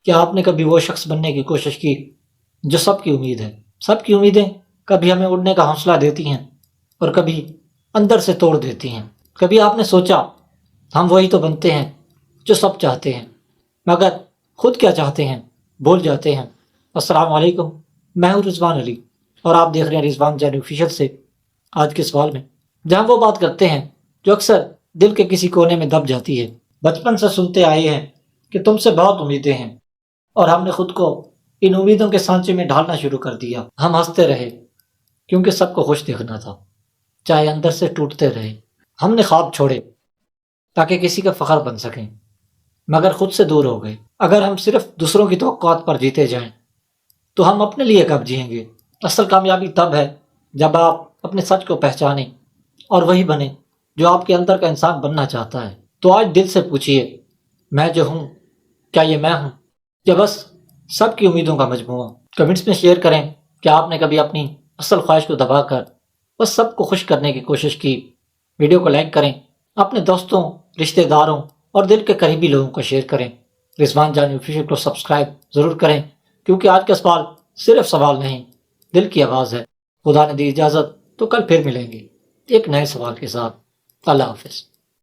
کیا آپ نے کبھی وہ شخص بننے کی کوشش کی جو سب کی امید ہے؟ سب کی امیدیں کبھی ہمیں اڑنے کا حوصلہ دیتی ہیں اور کبھی اندر سے توڑ دیتی ہیں۔ کبھی آپ نے سوچا ہم وہی تو بنتے ہیں جو سب چاہتے ہیں، مگر خود کیا چاہتے ہیں بھول جاتے ہیں۔ السلام علیکم، میں ہوں رضوان علی اور آپ دیکھ رہے ہیں رضوان جانی آفیشیل سے۔ آج کے سوال میں جہاں وہ بات کرتے ہیں جو اکثر دل کے کسی کونے میں دب جاتی ہے۔ بچپن سے سنتے آئے ہیں کہ تم سے بہت امیدیں ہیں، اور ہم نے خود کو ان امیدوں کے سانچے میں ڈھالنا شروع کر دیا۔ ہم ہنستے رہے کیونکہ سب کو خوش دیکھنا تھا، چاہے اندر سے ٹوٹتے رہے۔ ہم نے خواب چھوڑے تاکہ کسی کا فخر بن سکیں، مگر خود سے دور ہو گئے۔ اگر ہم صرف دوسروں کی توقعات پر جیتے جائیں تو ہم اپنے لیے کب جئیں گے؟ اصل کامیابی تب ہے جب آپ اپنے سچ کو پہچانیں اور وہی بنیں جو آپ کے اندر کا انسان بننا چاہتا ہے۔ تو آج دل سے پوچھئے، میں جو ہوں کیا یہ میں ہوں، یا بس سب کی امیدوں کا مجموعہ؟ کمنٹس میں شیئر کریں کہ آپ نے کبھی اپنی اصل خواہش کو دبا کر بس سب کو خوش کرنے کی کوشش کی۔ ویڈیو کو لائک کریں، اپنے دوستوں، رشتہ داروں اور دل کے قریبی لوگوں کو شیئر کریں۔ رضوان جانی آفیشیل کو سبسکرائب ضرور کریں، کیونکہ آج کا سوال صرف سوال نہیں، دل کی آواز ہے۔ خدا نے دی اجازت تو کل پھر ملیں گے ایک نئے سوال کے ساتھ۔ اللہ حافظ۔